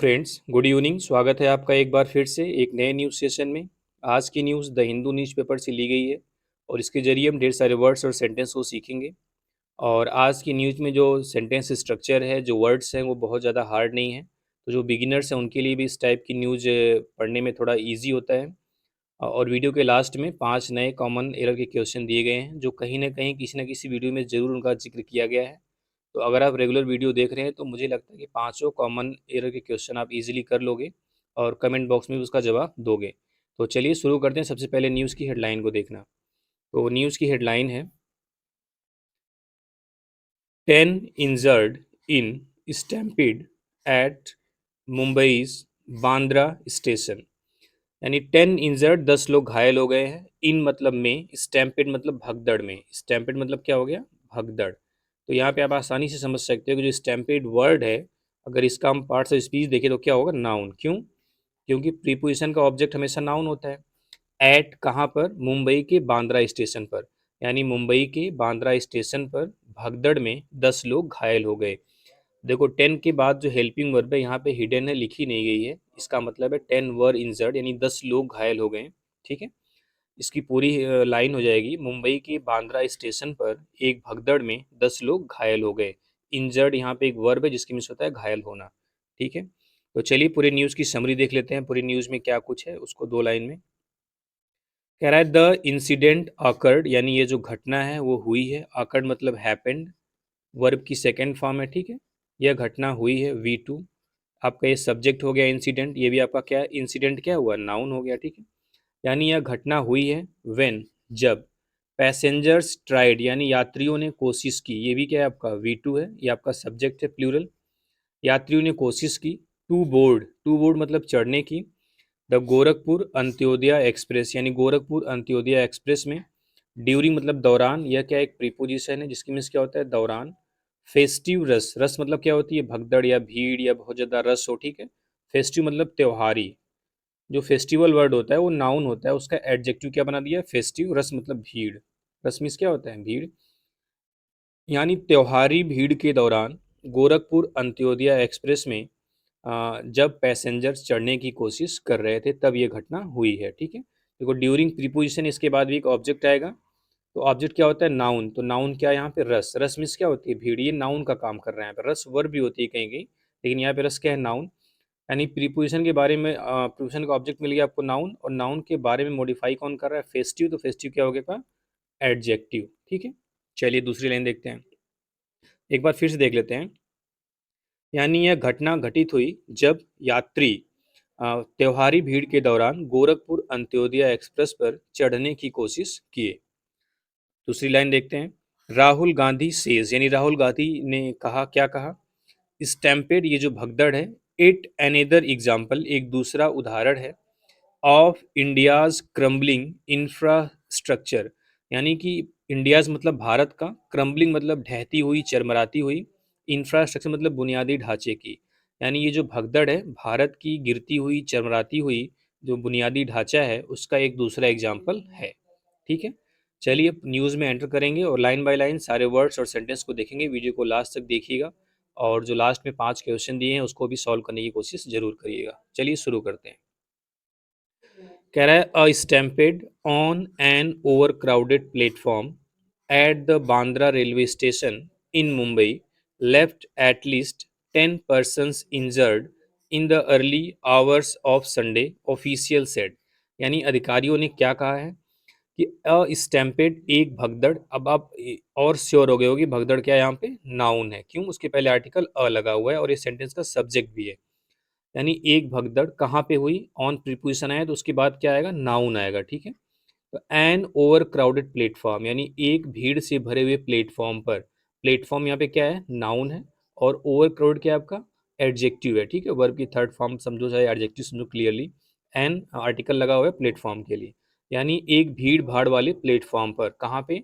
Friends, good evening. स्वागत है आपका एक बार फिर से एक नए न्यूज़ सेशन में। आज की न्यूज़ द हिंदू न्यूज़पेपर से ली गई है और इसके ज़रिए हम ढेर सारे वर्ड्स और सेंटेंस को सीखेंगे। और आज की न्यूज़ में जो सेंटेंस स्ट्रक्चर है, जो वर्ड्स हैं, वो बहुत ज़्यादा हार्ड नहीं है। तो जो बिगिनर्स हैं उनके लिए भी इस टाइप की न्यूज़ पढ़ने में थोड़ा ईजी होता है। और वीडियो के लास्ट में 5 नए कॉमन एरर के क्वेश्चन दिए गए हैं, जो कहीं न किसी वीडियो में ज़रूर उनका ज़िक्र किया गया है। तो अगर आप रेगुलर वीडियो देख रहे हैं तो मुझे लगता है कि पाँचों कॉमन एरर के क्वेश्चन आप इजीली कर लोगे और कमेंट बॉक्स में भी उसका जवाब दोगे। तो चलिए शुरू करते हैं। सबसे पहले न्यूज़ की हेडलाइन को देखना। तो न्यूज़ की हेडलाइन है 10 injured in stampede at Mumbai's Bandra station. यानी 10 इंजर्ड, 10 लोग घायल हो गए हैं। इन मतलब में, स्टैम्पेड मतलब भगदड़ में। स्टैम्पेड मतलब क्या हो गया? भगदड़। तो यहाँ पे आप आसानी से समझ सकते हो कि जो स्टैम्पेड वर्ड है, अगर इसका हम पार्ट्स ऑफ स्पीच देखें तो क्या होगा? नाउन। क्यों? क्योंकि प्रीपोजिशन का ऑब्जेक्ट हमेशा नाउन होता है। एट कहाँ पर? मुंबई के बांद्रा स्टेशन पर। यानी मुंबई के बांद्रा स्टेशन पर भगदड़ में 10 लोग घायल हो गए। देखो 10 के बाद जो हेल्पिंग वर्ब है यहाँ पे हिडन है, लिखी नहीं गई है। इसका मतलब है 10 वर इंजर्ड, यानी 10 लोग घायल हो गए। ठीक है, इसकी पूरी लाइन हो जाएगी, मुंबई के बांद्रा स्टेशन पर एक भगदड़ में 10 लोग घायल हो गए। इंजर्ड यहाँ पे एक वर्ब है जिसकी मीन्स होता है घायल होना। ठीक है, तो चलिए पूरी न्यूज़ की समरी देख लेते हैं। पूरी न्यूज़ में क्या कुछ है उसको दो लाइन में कह रहा है। द इंसिडेंट अकर्ड, यानी ये जो घटना है वो हुई है। अकर्ड मतलब हैपेंड, वर्ब की सेकेंड फॉर्म है। ठीक है, यह घटना हुई है। V2 आपका ये सब्जेक्ट हो गया। इंसिडेंट ये भी आपका क्या है? इंसिडेंट क्या हुआ? नाउन हो गया। ठीक है, यानी यह घटना हुई है। व्हेन जब पैसेंजर्स ट्राइड, यानी यात्रियों ने कोशिश की। ये भी क्या है? आपका V2 है, ये आपका सब्जेक्ट है प्लूरल। यात्रियों ने कोशिश की। टू बोर्ड, टू बोर्ड मतलब चढ़ने की। द गोरखपुर अंत्योदय एक्सप्रेस, यानी गोरखपुर अंत्योदय एक्सप्रेस में। ड्यूरिंग मतलब दौरान, यह क्या एक प्रीपोजिशन है जिसकी मीन्स क्या होता है? दौरान। फेस्टिव रस, रस मतलब क्या होती है? भगदड़ या भीड़ या बहुत ज़्यादा रस हो। ठीक है, फेस्टिव मतलब त्योहारी। जो फेस्टिवल वर्ड होता है वो नाउन होता है, उसका एडजेक्टिव क्या बना दिया? फेस्टिव। रस मतलब भीड़, रस मीन्स क्या होता है? भीड़। यानी त्योहारी भीड़ के दौरान गोरखपुर अंत्योदय एक्सप्रेस में जब पैसेंजर्स चढ़ने की कोशिश कर रहे थे तब ये घटना हुई है। ठीक है, देखो ड्यूरिंग प्रीपोजिशन, इसके बाद भी एक ऑब्जेक्ट आएगा। तो ऑब्जेक्ट क्या होता है? नाउन। तो नाउन क्या है यहाँ पे? रस। रस मीन्स क्या होती है? भीड़। ये नाउन का काम कर रहे हैं यहाँ पे। रस वर्ब भी होती है कहीं कहीं, लेकिन यहाँ पे रस क्या है? नाउन। यानी प्रीपोजिशन के बारे में, प्रीपोजिशन का ऑब्जेक्ट मिल गया आपको नाउन, और नाउन के बारे में मॉडिफाई कौन कर रहा है? फेस्टिव। तो फेस्टिव क्या हो गया? का एडजेक्टिव। ठीक है, चलिए दूसरी लाइन देखते हैं, एक बार फिर से देख लेते हैं। यानी यह घटना घटित हुई जब यात्री त्योहारी भीड़ के दौरान गोरखपुर अंत्योदय एक्सप्रेस पर चढ़ने की कोशिश किए। दूसरी लाइन देखते हैं। राहुल गांधी सेज, यानी राहुल गांधी ने कहा। क्या कहा? स्टैम्पेड, ये जो भगदड़ है। इट अनदर एग्जाम्पल, एक दूसरा उदाहरण है। ऑफ इंडियाज क्रम्बलिंग इंफ्रास्ट्रक्चर, यानी कि इंडियाज मतलब भारत का, क्रम्बलिंग मतलब ढहती हुई, चरमराती हुई, इंफ्रास्ट्रक्चर मतलब बुनियादी ढांचे की। यानी ये जो भगदड़ है भारत की गिरती हुई, चरमराती हुई जो बुनियादी ढांचा है, उसका एक दूसरा एग्जाम्पल है। ठीक है, चलिए अब न्यूज़ में एंटर करेंगे और लाइन बाय लाइन सारे वर्ड्स और सेंटेंस को देखेंगे। वीडियो को लास्ट तक देखिएगा और जो लास्ट में 5 क्वेश्चन दिए हैं उसको भी सॉल्व करने की कोशिश जरूर करिएगा। चलिए शुरू करते हैं। कह रहा है a stampede on an overcrowded platform at the Bandra railway station in Mumbai left at least 10 persons injured in the early hours of Sunday, official said. यानी अधिकारियों ने क्या कहा है कि अ स्टैम्पेड एक भगदड़। अब आप और श्योर हो गए होगी भगदड़ क्या है? यहाँ पे नाउन है। क्यों? उसके पहले आर्टिकल अ लगा हुआ है और ये सेंटेंस का सब्जेक्ट भी है। यानी एक भगदड़ कहाँ पे हुई? ऑन प्रीपोजिशन आया तो उसके बाद क्या आएगा? नाउन आएगा। ठीक है, तो एन ओवर क्राउडेड प्लेटफॉर्म, यानी एक भीड़ से भरे हुए प्लेटफॉर्म पर। प्लेटफॉर्म यहाँ पे क्या है? नाउन है। और ओवर क्राउड क्या है? आपका एडजेक्टिव है। ठीक है, वर्ब की थर्ड फॉर्म समझो चाहे एडजेक्टिव समझो क्लियरली। एन आर्टिकल लगा हुआ है प्लेटफॉर्म के लिए। यानी एक भीड़ भाड़ वाले प्लेटफॉर्म पर। कहाँ पे?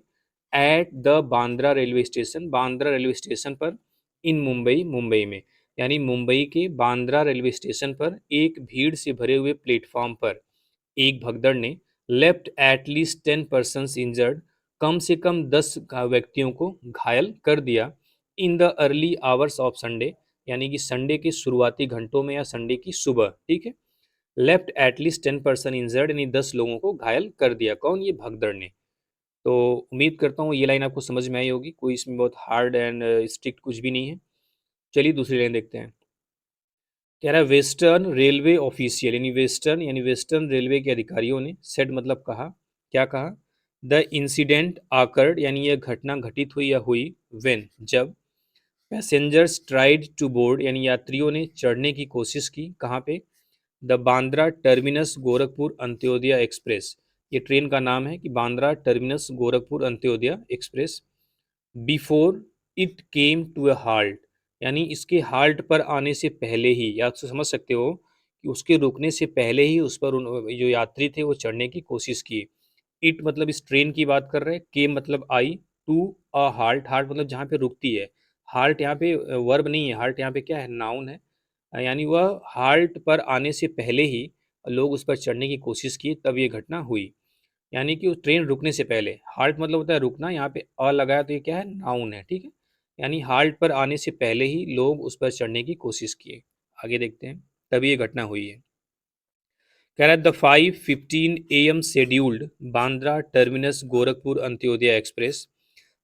Eight the Bandra railway station, Bandra railway station पर। इन मुंबई, मुंबई में। यानी मुंबई के बांद्रा रेलवे स्टेशन पर एक भीड़ से भरे हुए प्लेटफॉर्म पर एक भगदड़ ने left at least 10 persons injured, कम से कम 10 व्यक्तियों को घायल कर दिया। In the early hours of Sunday, यानी कि संडे के शुरुआती घंटों में या संडे की सुबह, ठीक है। लेफ्ट एटलीस्ट 10% इंजर्ड, यानी 10 लोगों को घायल कर दिया। कौन? ये भगदड़ ने। तो उम्मीद करता हूँ ये लाइन आपको समझ में आई होगी, कोई इसमें बहुत हार्ड एंड स्ट्रिक्ट कुछ भी नहीं है। चलिए दूसरी लाइन देखते हैं। कह रहा है वेस्टर्न रेलवे ऑफिशियल, यानी वेस्टर्न रेलवे के अधिकारियों ने, सेड मतलब कहा, क्या कहा? द इंसिडेंट आकर्ड, यानी यह घटना घटित हुई या हुई, व्हेन, जब, पैसेंजर्स ट्राइड टू बोर्ड, यानी यात्रियों ने चढ़ने की कोशिश की, कहाँ पे? The Bandra Terminus Gorakhpur Antyodaya Express, ये ट्रेन का नाम है कि Bandra Terminus Gorakhpur Antyodaya Express, before it came to a halt, यानी इसके हाल्ट पर आने से पहले ही, या तो समझ सकते हो कि उसके रुकने से पहले ही उस पर जो यात्री थे वो चढ़ने की कोशिश की। इट मतलब इस ट्रेन की बात कर रहे हैं, केम मतलब आई, टू अ हाल्ट, हाल्ट मतलब जहाँ पे रुकती है। हाल्ट यहाँ पे वर्ब नहीं है, हाल्ट यहाँ पे क्या है? नाउन है। यानी वह हाल्ट पर आने से पहले ही लोग उस पर चढ़ने की कोशिश की, तब ये घटना हुई। यानी कि उस ट्रेन रुकने से पहले, हाल्ट मतलब होता है रुकना, यहाँ पे अ लगाया तो ये क्या है? नाउन है, ठीक है। यानी हाल्ट पर आने से पहले ही लोग उस पर चढ़ने की कोशिश किए। आगे देखते हैं, तभी ये घटना हुई है। कह रहा है the 5:15 AM scheduled Bandra Terminus Gorakhpur Antyodaya express,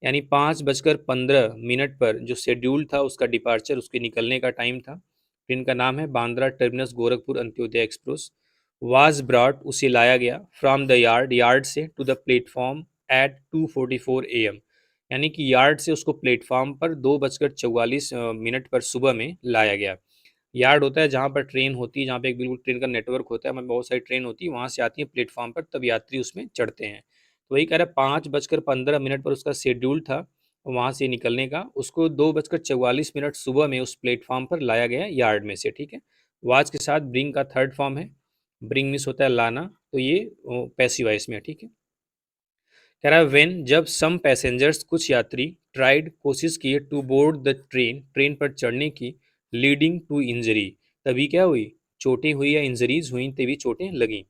यानी 5:15 पर जो शेड्यूल था उसका डिपार्चर, उसके निकलने का टाइम था। ट्रेन का नाम है Bandra Terminus Gorakhpur Antyodaya Express. Was brought, उसे लाया गया, फ्रॉम द यार्ड, यार्ड से, to the platform at 2:44 AM, यानी कि यार्ड से उसको प्लेटफॉर्म पर 2:44 पर सुबह में लाया गया। यार्ड होता है जहाँ पर ट्रेन होती है, जहाँ पे एक बिल्कुल ट्रेन का नेटवर्क होता है, मतलब बहुत सारी ट्रेन होती है, वहाँ से आती है प्लेटफॉर्म पर, तब यात्री उसमें चढ़ते हैं। तो वही कह रहा है 5:15 पर उसका शेड्यूल था वहाँ से निकलने का, उसको 2:44 सुबह में उस प्लेटफॉर्म पर लाया गया यार्ड में से, ठीक है। वाज के साथ ब्रिंग का थर्ड फॉर्म है, ब्रिंग मिस होता है लाना, तो ये पैसिव वॉइस में है, ठीक है। कह रहा है वेन, जब, सम पैसेंजर्स, कुछ यात्री, ट्राइड, कोशिश किए, to board the train, train पर चढ़ने की, लीडिंग टू इंजरी, तभी क्या हुई? चोटें हुई या इंजरीज हुई, तभी चोटें लगी।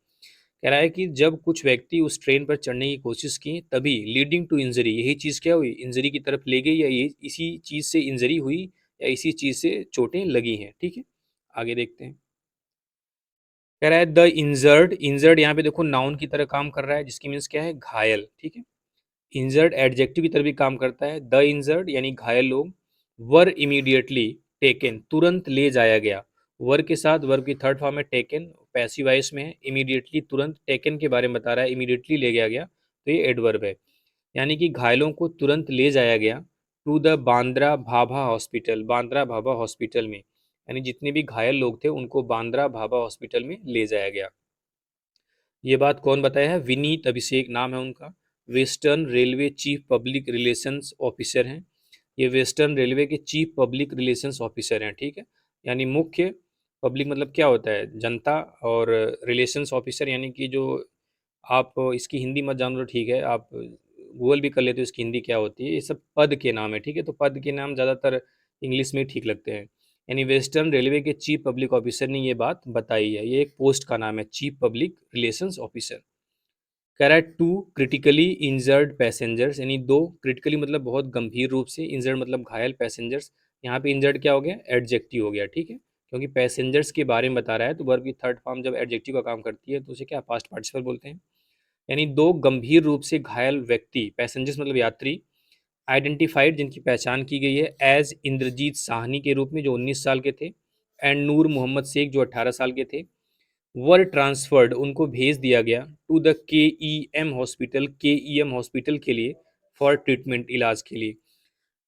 कह रहा है कि जब कुछ व्यक्ति उस ट्रेन पर चढ़ने की कोशिश की, तभी लीडिंग टू इंजरी, यही चीज़ क्या हुई? इंजरी की तरफ ले गई, या ये इसी चीज़ से इंजरी हुई, या इसी चीज़ से चोटें लगी हैं, ठीक है। आगे देखते हैं। कह रहा है द इंजर्ड, इंजर्ड यहाँ पे देखो नाउन की तरह काम कर रहा है, जिसकी मीन्स क्या है? घायल, ठीक है। इंजर्ड एडजेक्टिव की तरह भी काम करता है। द इंजर्ड यानी घायल लोग, वर इमीडिएटली टेकन, तुरंत ले जाया गया। वर के साथ वर्ब की थर्ड फॉर्म है टेकन, पैसिव वॉइस में है। इमीडिएटली तुरंत, टेकन के बारे में बता रहा है, इमीडिएटली ले गया गया, तो ये एडवर्ब है। यानी कि घायलों को तुरंत ले जाया गया to the Bandra Bhabha hospital, Bandra Bhabha hospital में, यानी जितने भी घायल लोग थे उनको बांद्रा भाभा हॉस्पिटल में ले जाया गया। ये बात कौन बताया है? विनीत अभिषेक नाम है उनका, western railway chief public relations officer हैं। ये वेस्टर्न रेलवे के चीफ पब्लिक रिलेशंस ऑफिसर हैं, ठीक है। यानी मुख्य, पब्लिक मतलब क्या होता है? जनता, और रिलेशंस ऑफिसर यानी कि जो, आप इसकी हिंदी मत जानो तो ठीक है, आप गूगल भी कर लेते हो इसकी हिंदी क्या होती है। ये सब पद के नाम है, ठीक है, तो पद के नाम ज़्यादातर इंग्लिश में ठीक लगते हैं। यानी वेस्टर्न रेलवे के चीफ पब्लिक ऑफिसर ने ये बात बताई है, ये एक पोस्ट का नाम है, चीफ पब्लिक रिलेशंस ऑफिसर। कह रहा है टू क्रिटिकली इंजर्ड पैसेंजर्स, यानी दो, क्रिटिकली मतलब बहुत गंभीर रूप से, इंजर्ड मतलब घायल, पैसेंजर्स, यहाँ पे इंजर्ड क्या हो गया? एडजेक्टिव हो गया, ठीक है, क्योंकि पैसेंजर्स के बारे में बता रहा है, तो वर्ब की थर्ड फॉर्म जब एडजेक्टिव का काम करती है तो उसे क्या? पास्ट पार्टिसिपल बोलते हैं। यानी दो गंभीर रूप से घायल व्यक्ति, पैसेंजर्स मतलब यात्री, आइडेंटिफाइड जिनकी पहचान की गई है, एज इंद्रजीत साहनी के रूप में जो 19 साल के थे, एंड नूर मोहम्मद शेख जो 18 साल के थे, वर ट्रांसफर्ड उनको भेज दिया गया to the KEM hospital, KEM hospital के लिए, फॉर ट्रीटमेंट, इलाज के लिए।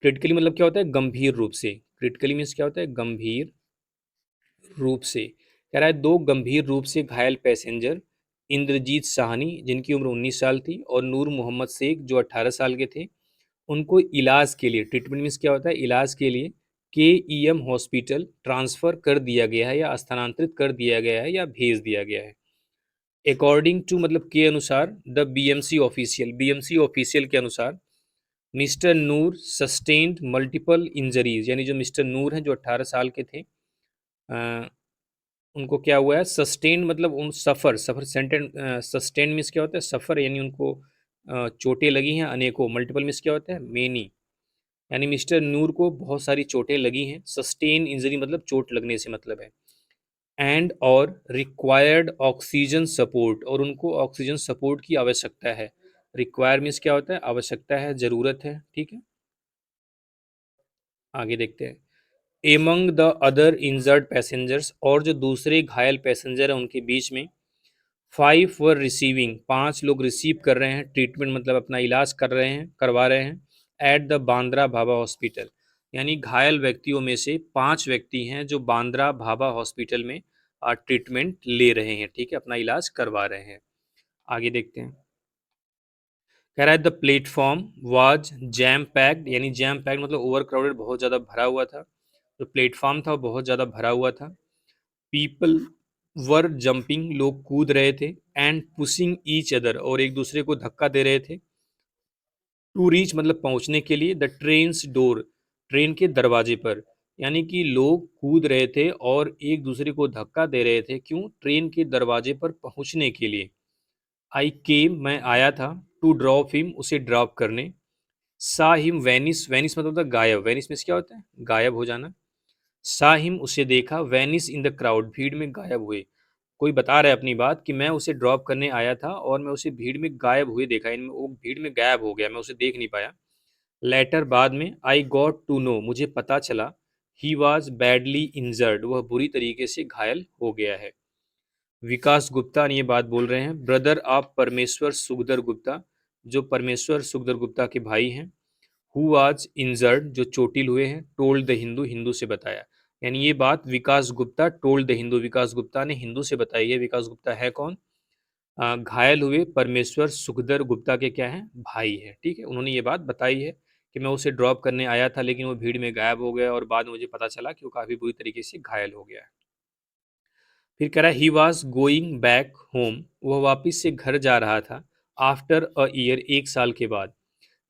क्रिटिकली मतलब क्या होता है? गंभीर रूप से। क्रिटिकली मीन्स क्या होता है? गंभीर रूप से। कह रहा है दो गंभीर रूप से घायल पैसेंजर, इंद्रजीत साहनी जिनकी उम्र 19 साल थी, और नूर मोहम्मद शेख जो 18 साल के थे, उनको इलाज के लिए, ट्रीटमेंट मीन्स क्या होता है? इलाज के लिए, KEM हॉस्पिटल ट्रांसफ़र कर दिया गया है, या स्थानांतरित कर दिया गया है, या भेज दिया गया है। अकॉर्डिंग टू मतलब के अनुसार, the BMC official, BMC official के अनुसार, मिस्टर नूर सस्टेन्ड मल्टीपल इंजरीज, यानी जो मिस्टर नूर हैं जो 18 साल के थे, अ, उनको क्या हुआ है? सस्टेन मतलब उन, सफ़र, सफ़र सेंटेन, सस्टेन मीन्स क्या होता है? सफ़र, यानी उनको चोटें लगी हैं अनेकों, मल्टीपल मीन्स क्या होता है? मेनी। यानी मिस्टर नूर को बहुत सारी चोटें लगी हैं। सस्टेन इंजरी मतलब चोट लगने से मतलब है। एंड और रिक्वायर्ड ऑक्सीजन सपोर्ट, और उनको ऑक्सीजन सपोर्ट की आवश्यकता है। रिक्वायर मीन्स क्या होता है? आवश्यकता है, जरूरत है, ठीक है। आगे देखते हैं। Among the other injured passengers, और जो दूसरे घायल पैसेंजर हैं उनके बीच में 5 वर रिसीविंग, 5 लोग रिसीव कर रहे हैं ट्रीटमेंट, मतलब अपना इलाज कर रहे हैं, करवा रहे हैं eight the Bandra Bhabha hospital. यानी घायल व्यक्तियों में से 5 व्यक्ति हैं जो बांद्रा भाभा हॉस्पिटल में ट्रीटमेंट ले रहे हैं, ठीक है, अपना इलाज करवा रहे हैं। आगे देखते हैं। कह रहा है the platform was jam packed, यानी जैम पैक्ड मतलब ओवर क्राउडेड, बहुत ज़्यादा भरा हुआ था। जो प्लेटफॉर्म था वो बहुत ज़्यादा भरा हुआ था। पीपल वर जंपिंग, लोग कूद रहे थे। एंड पुशिंग ईच अदर, और एक दूसरे को धक्का दे रहे थे। टू रीच मतलब पहुंचने के लिए। द ट्रेन्स डोर, ट्रेन के दरवाजे पर, यानी कि लोग कूद रहे थे और एक दूसरे को धक्का दे रहे थे। क्यों? ट्रेन के दरवाजे पर पहुंचने के लिए। आई केम, मैं आया था। टू ड्रॉप हिम, उसे ड्रॉप करने। सा हिम वैनिस, वैनिस मतलब होता है गायब, वैनिस में क्या होता है? गायब हो जाना। सा हिम, उसे देखा। वैनिस इन द क्राउड, भीड़ में गायब हुए। कोई बता रहा है अपनी बात कि मैं उसे ड्रॉप करने आया था और मैं उसे भीड़ में गायब हुए देखा, इनमें वो भीड़ में गायब हो गया, मैं उसे देख नहीं पाया। लेटर, बाद में। आई गॉट टू नो, मुझे पता चला। ही वॉज बैडली इंजर्ड, वह बुरी तरीके से घायल हो गया है। विकास गुप्ता ने ये बात बोल रहे हैं, ब्रदर ऑफ परमेश्वर सुखदर गुप्ता, जो परमेश्वर सुखदर गुप्ता के भाई हैं। हु वाज इंजर्ड, जो चोटिल हुए हैं। टोल्ड द हिंदू, हिंदू से बताया। यानी ये बात विकास गुप्ता टोल्ड द हिंदू, विकास गुप्ता ने हिंदू से बताई है। विकास गुप्ता है कौन? घायल हुए परमेश्वर सुखदर गुप्ता के क्या हैं? भाई है, ठीक है। उन्होंने ये बात बताई है कि मैं उसे ड्रॉप करने आया था लेकिन वो भीड़ में गायब हो गया और बाद में मुझे पता चला कि वो काफ़ी बुरी तरीके से घायल हो गया है। फिर कह रहा है he was going back home, वह वापिस से घर जा रहा था। आफ्टर अ ईयर, एक साल के बाद।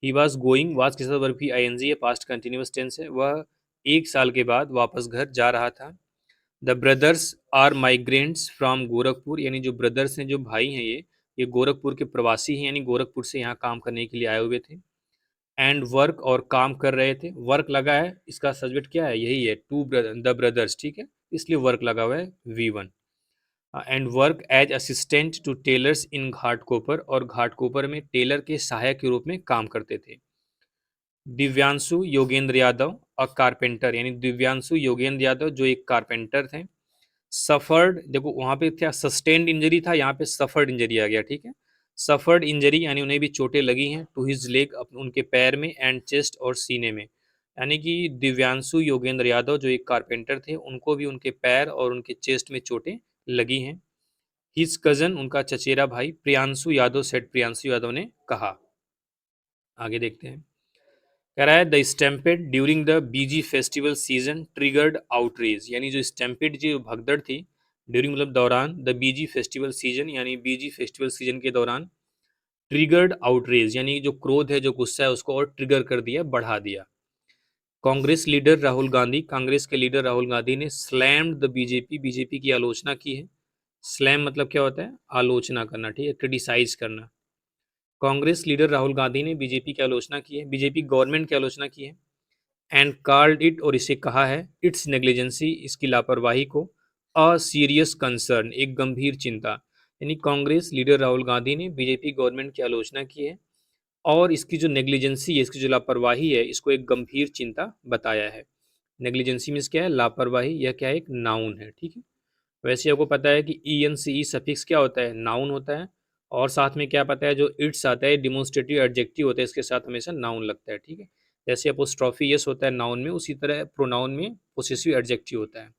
ही वॉज गोइंग, वाज के साथ वर्ब की आईएनजी है, पास्ट कंटिन्यूअस टेंस है। वह एक साल के बाद वापस घर जा रहा था। The brothers are migrants from Gorakhpur, यानी जो ब्रदर्स हैं, जो भाई हैं, ये गोरखपुर के प्रवासी हैं, यानी गोरखपुर से यहाँ काम करने के लिए आए हुए थे। एंड वर्क, और काम कर रहे थे। वर्क लगा है, इसका सब्जेक्ट क्या है? यही है, टू द ब्रदर्स, ठीक है, इसलिए वर्क लगा हुआ है V1। And work as assistant to tailors in Ghatkopar, और घाटकोपर में टेलर के सहायक के रूप में काम करते थे। दिव्यांशु योगेंद्र यादव अ कारपेंटर, यानी दिव्यांशु योगेंद्र यादव जो एक कारपेंटर थे। सफर्ड, देखो वहां पे क्या सस्टेन्ड इंजरी था, यहाँ पे सफर्ड इंजरी आ गया, ठीक है। सफर्ड इंजरी यानी उन्हें भी चोटें लगी हैं। टू हिज लेग, उनके पैर में। एंड चेस्ट, और सीने में। यानी कि दिव्यांशु योगेंद्र यादव जो एक कारपेंटर थे उनको भी उनके पैर और उनके चेस्ट में चोटें लगी हैं। हिज कजन, उनका चचेरा भाई प्रियांशु यादव सेठ, प्रियांशु यादव ने कहा। आगे देखते हैं। कह रहा है the stampede during the busy festival season triggered outrage, यानी जो स्टैम्पेड जो भगदड़ थी ड्यूरिंग मतलब दौरान द बीजी फेस्टिवल सीजन, यानी बीजी फेस्टिवल सीजन के दौरान। ट्रिगर्ड आउटरीज यानी जो क्रोध है, जो गुस्सा है, उसको और ट्रिगर कर दिया, बढ़ा दिया। कांग्रेस लीडर राहुल गांधी, कांग्रेस के लीडर राहुल गांधी ने स्लैम्ड द बीजेपी, बीजेपी की आलोचना की है। स्लैम मतलब क्या होता है? आलोचना करना, ठीक है, क्रिटिसाइज करना। कांग्रेस लीडर राहुल गांधी ने बीजेपी की आलोचना की है, बीजेपी गवर्नमेंट की आलोचना की है। एंड कॉल्ड इट, और इसे कहा है, इट्स नेग्लिजेंसी, इसकी लापरवाही को। अ सीरियस कंसर्न, एक गंभीर चिंता। यानी कांग्रेस लीडर राहुल गांधी ने बीजेपी गवर्नमेंट की आलोचना की है और इसकी जो नेग्लिजेंसी है, इसकी जो लापरवाही है, इसको एक गंभीर चिंता बताया है। नेग्लिजेंसी मीन्स क्या है? लापरवाही। यह क्या है? एक नाउन है, ठीक है। वैसे आपको पता है कि ई एन सी ई सफिक्स क्या होता है? नाउन होता है। और साथ में क्या पता है, जो इट्स आता है डिमोन्स्ट्रेटिव एडजेक्टिव होता है, इसके साथ हमेशा नाउन लगता है, ठीक है। जैसे अपोस्ट्रोफी यस होता है नाउन में, उसी तरह प्रोनाउन में पोसेसिव एडजेक्टिव होता है।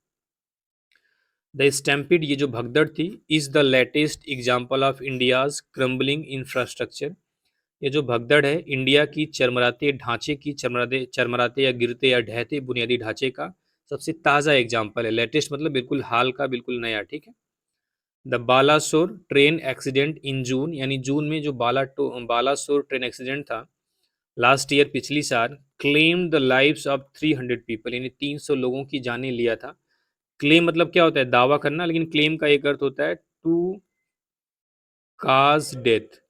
द स्टैम्पिड, ये जो भगदड़ थी, is the latest example of India's crumbling infrastructure. ये जो भगदड़ है इंडिया की चरमराते ढांचे की, चरमराते चरमराते या गिरते या ढहते बुनियादी ढांचे का सबसे ताज़ा एग्जाम्पल है। लेटेस्ट मतलब बिल्कुल हाल का, बिल्कुल नया, ठीक है। The Balasore train accident in June, यानी जून में जो बालासोर ट्रेन एक्सीडेंट था लास्ट ईयर, पिछली साल। Claim the lives of 300 people, यानी 300 लोगों की जानें लिया था। क्लेम मतलब क्या होता है? दावा करना, लेकिन क्लेम का एक अर्थ होता है टू काज डेथ,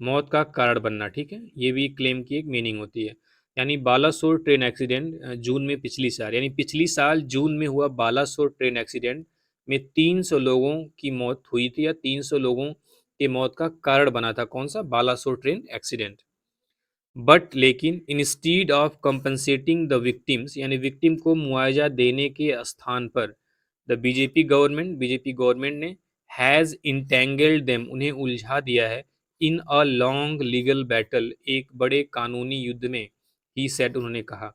मौत का कारण बनना, ठीक है। ये भी क्लेम की एक मीनिंग होती है। यानी बालासोर ट्रेन एक्सीडेंट जून में पिछली साल, यानी पिछली साल जून में हुआ बालासोर ट्रेन एक्सीडेंट में 300 लोगों की मौत हुई थी, या 300 लोगों की मौत का कारण बना था कौन सा, बालासोर ट्रेन एक्सीडेंट। बट लेकिन instead of compensating the victims, यानी विक्टिम को मुआवजा देने के स्थान पर द बीजेपी गवर्नमेंट ने हैज इंटेंगल्ड देम, उन्हें उलझा दिया है, इन अ लॉन्ग लीगल बैटल, एक बड़े कानूनी युद्ध में, ही सेड, उन्होंने कहा।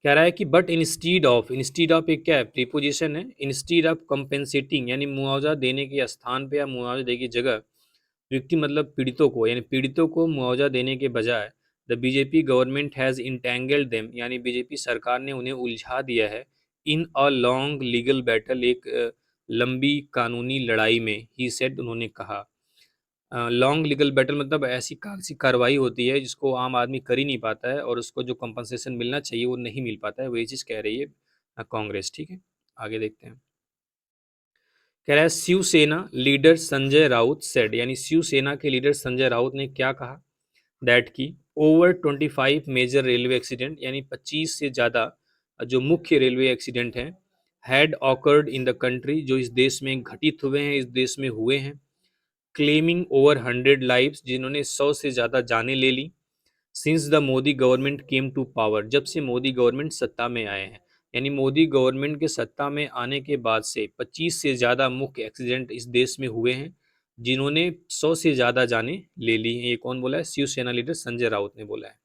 कह रहा है कि बट इंस्टीड ऑफ एक क्या है, प्रीपोजिशन है, इंस्टीड ऑफ कंपेंसेटिंग यानी मुआवजा देने के स्थान पे या मुआवजा देने की जगह, विक्टिम मतलब पीड़ितों को, यानी पीड़ितों को मुआवजा देने के बजाय the BJP government has entangled them, यानी बीजेपी सरकार ने उन्हें उलझा दिया है, इन अ लॉन्ग लीगल बैटल, एक लंबी कानूनी लड़ाई में, ही सेड, उन्होंने कहा। लॉन्ग लीगल बैटल मतलब ऐसी कागजी कार्रवाई होती है जिसको आम आदमी कर ही नहीं पाता है, और उसको जो कंपनसेशन मिलना चाहिए वो नहीं मिल पाता है, वही चीज़ कह रही है कांग्रेस। ठीक है, आगे देखते हैं। कह रहा है शिवसेना लीडर संजय राउत सेड, यानी शिवसेना के लीडर संजय राउत ने क्या कहा, दैट की ओवर 25 मेजर रेलवे एक्सीडेंट, यानी 25 से ज़्यादा जो मुख्य रेलवे एक्सीडेंट हैं, had occurred in the country, जो इस देश में घटित हुए हैं, इस देश में हुए हैं, क्लेमिंग ओवर 100 लाइव्स, जिन्होंने 100 से ज़्यादा जानें ले ली, since the Modi government came to power, जब से मोदी गवर्नमेंट सत्ता में आए हैं, यानी मोदी गवर्नमेंट के सत्ता में आने के बाद से 25 से ज़्यादा मुख्य एक्सीडेंट इस देश में हुए हैं, जिन्होंने 100 से ज़्यादा जानें ले ली हैं। ये कौन बोला है, शिवसेना लीडर संजय राउत ने बोला है।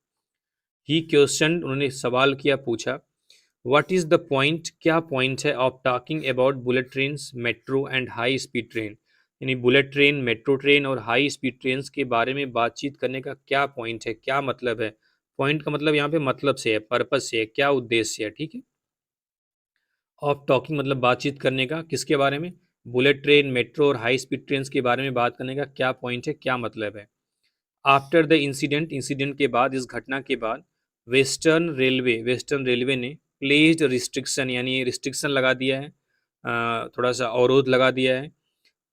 ही क्वेश्चन, उन्होंने सवाल किया, पूछा, व्हाट इज़ द पॉइंट, क्या पॉइंट है, of talking about bullet train, metro and high speed train, यानी बुलेट ट्रेन, मेट्रो ट्रेन और हाई स्पीड ट्रेन के बारे में बातचीत करने का क्या पॉइंट है, क्या मतलब है। पॉइंट का मतलब यहाँ पे मतलब से है, पर्पज से है, क्या उद्देश्य है। ठीक है, ऑफ टॉकिंग मतलब बातचीत करने का, किसके बारे में, बुलेट ट्रेन, मेट्रो और हाई स्पीड ट्रेन के बारे में बात करने का क्या पॉइंट है, क्या मतलब है। आफ्टर द इंसिडेंट, इंसिडेंट के बाद, इस घटना के बाद, वेस्टर्न रेलवे ने प्लेस्ड रिस्ट्रिक्शन, यानी रिस्ट्रिक्शन लगा दिया है, थोड़ा सा अवरोध लगा दिया है,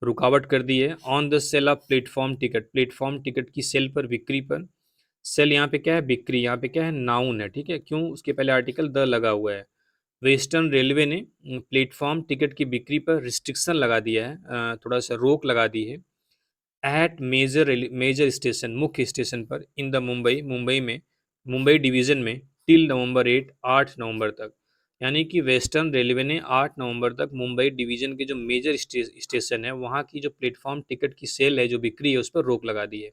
रुकावट कर दी है, on the sale of platform ticket, platform ticket की सेल पर, बिक्री पर। सेल यहाँ पे क्या है, बिक्री, यहाँ पे क्या है, नाउन है। ठीक है, क्यों, उसके पहले आर्टिकल द लगा हुआ है। वेस्टर्न रेलवे ने प्लेटफॉर्म टिकट की बिक्री पर रिस्ट्रिक्शन लगा दिया है, थोड़ा सा रोक लगा दी है, एट मेजर स्टेशन, मुख्य स्टेशन पर, इन द मुंबई में, मुंबई डिवीज़न में, टिल नवंबर 8 तक, यानी कि वेस्टर्न रेलवे ने 8 नवंबर तक मुंबई डिवीज़न के जो मेजर स्टेशन है वहाँ की जो प्लेटफॉर्म टिकट की सेल है, जो बिक्री है, उस पर रोक लगा दी है।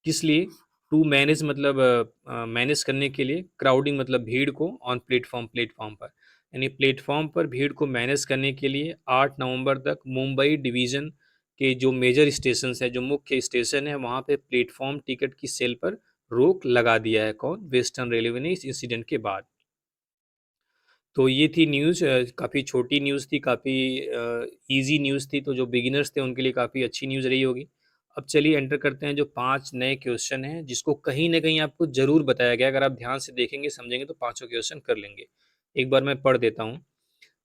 किस लिए, टू मैनेज मतलब मैनेज करने के लिए, क्राउडिंग मतलब भीड़ को, ऑन प्लेटफॉर्म पर, यानी प्लेटफॉर्म पर भीड़ को मैनेज करने के लिए 8 नवंबर तक मुंबई डिवीज़न के जो मेजर स्टेशन है, जो मुख्य स्टेशन है, वहाँ पे प्लेटफॉर्म टिकट की सेल पर रोक लगा दिया है, कौन, वेस्टर्न रेलवे ने, इस इंसिडेंट के बाद। तो ये थी न्यूज़, काफ़ी छोटी न्यूज़ थी, काफ़ी ईज़ी न्यूज़ थी, तो जो बिगिनर्स थे उनके लिए काफ़ी अच्छी न्यूज़ रही होगी। अब चलिए एंटर करते हैं जो 5 नए क्वेश्चन हैं, जिसको कहीं न कहीं आपको ज़रूर बताया गया है, अगर आप ध्यान से देखेंगे, समझेंगे तो पाँचों क्वेश्चन कर लेंगे। एक बार मैं पढ़ देता हूँ।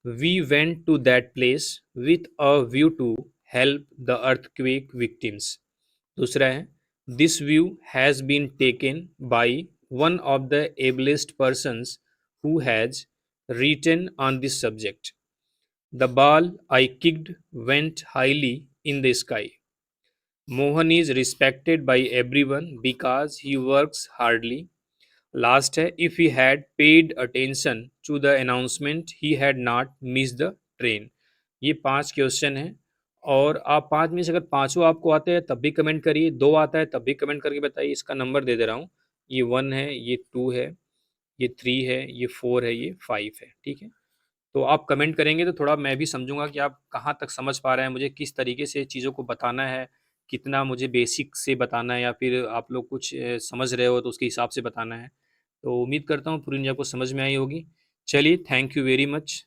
We went to that place with a view to help the earthquake victims. दूसरा है, this view has been taken by one of the ablest persons who has written on this subject. The ball I kicked went highly in the sky. Mohan is respected by everyone because he works hardly. Last है, if he had paid attention to the announcement, he had not missed the train. ये 5 question हैं, और आप 5 में से अगर पाँचों आपको आते हैं तब भी कमेंट करिए, 2 आता है तब भी कमेंट करके बताइए। इसका नंबर दे दे रहा हूँ, ये 1 है, ये 2 है, ये 3 है, ये 4 है, ये 5 है। ठीक है, तो आप कमेंट करेंगे तो थोड़ा मैं भी समझूंगा कि आप कहाँ तक समझ पा रहे हैं, मुझे किस तरीके से चीज़ों को बताना है, कितना मुझे बेसिक से बताना है, या फिर आप लोग कुछ समझ रहे हो तो उसके हिसाब से बताना है। तो उम्मीद करता हूँ पूरी चीज़ आपको समझ में आई होगी। चलिए, थैंक यू वेरी मच।